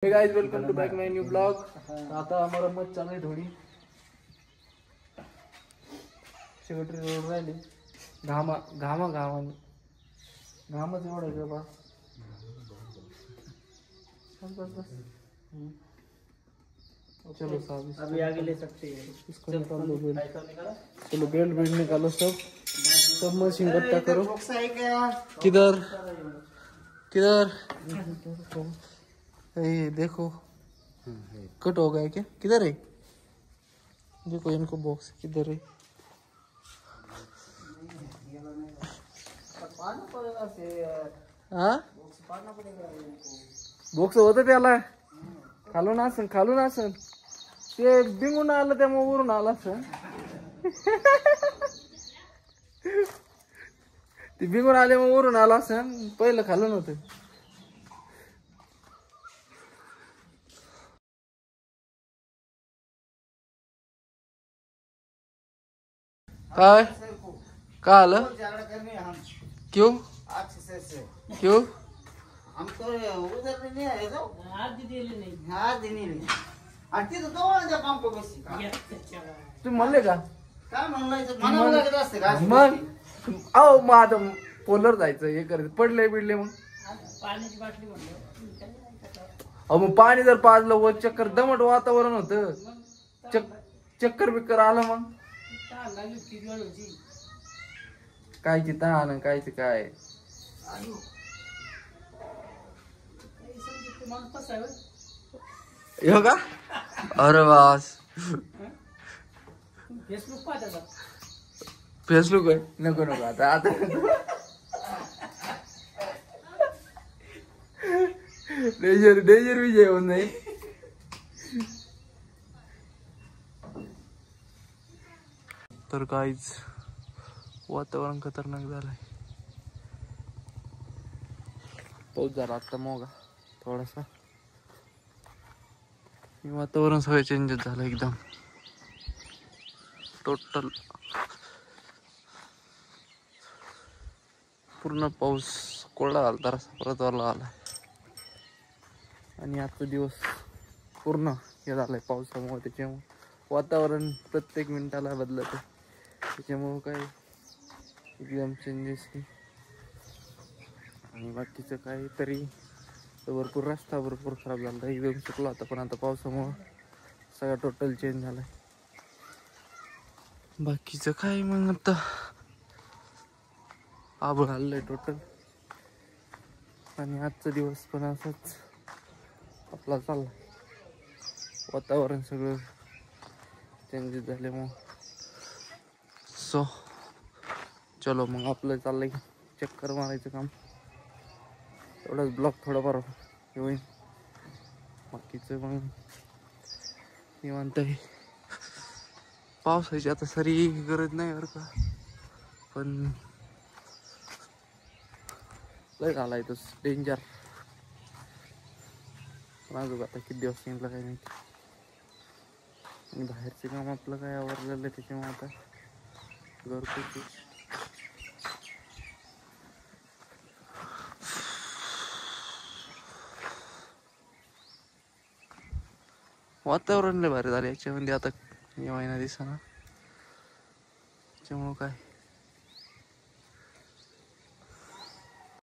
हे guys welcome to back my new blog. आता मरम्मत चालू आहे थोडी शेवटी रोड राहिली घामाने घामच एवढा आहे बा बस चलो साहब अभी आगे ले सकते हैं इसको निकाल दो बेल्ट। चलो बेल्ट निकालो सब मशीन गट्टा करो। किधर किधर ये देखो कट हो गया क्या? किधर है? देखो इनको बॉक्स किधर है? हाँ बॉक्स होतं त्याला खालून असन ते बिंगून आलं त्यामुळे वरून आला असन ते बिंगून आल्यामुळे वरून आला असन पहिलं खालून होतं। काय का आलं? क्यों क्यों? हम तो उधर भी नहीं आए तो हाथ दे नहीं हाथ देने नहीं आती तो ना पंप को बस तुम्ही म्हणले का काय म्हणलायचं मनावर लागत असते का मग अहो मग आता पोलर जायचं हे करायचं पडले बिडले मग पाण्याची बाटली म्हणलं अहो मग पाणी जर पाजलं वर चक्कर दमट वातावरण होतं चक्कर बिक्कर आलं मग कायची तहान कायची काय हो का? अरे वास फेसबुक आहे नको आता डेंजर विजय होऊन नाही। तर काहीच वातावरण खतरनाक झालंय पाऊस झाला आता मोगा थोडासा वातावरण सगळं चेंजेस झालं एकदम टोटल पूर्ण पाऊस कोरडा झाला तर परत वाला आला आणि आजचा दिवस पूर्ण हे झालंय पावसामुळे त्याच्यामुळे वातावरण प्रत्येक मिनिटाला बदलत आहे त्याच्यामुळं काय एकदम चेंजेस आणि बाकीचं काय तरी भरपूर रस्ता भरपूर खराब झाला एकदम सुकला होता पण आता पावसामुळं सगळा टोटल चेंज झालाय। बाकीचं काय मग आता आभाळ आलंय टोटल आणि आजचा दिवस पण असाच आपला चाललाय वातावरण सगळं चेंजेस झाल्यामुळं सो चलो मग आपलं चाललंय चक्कर मारायचं काम एवढाच ब्लॉग थोडाफार होईल बाकीचं मग निवांत आहे। पावसाची आता सारी गरज नाही बरं का पण लय झालाय तो डेंजर अजून आता किती दिवस निघला काही नाही आणि बाहेरचे काम आपलं काय आवरलेलं आहे त्याच्यामुळे आता घरपोच वातावरण लय भारी झालं याच्यामध्ये आता या महिना दिसना त्याच्यामुळं काय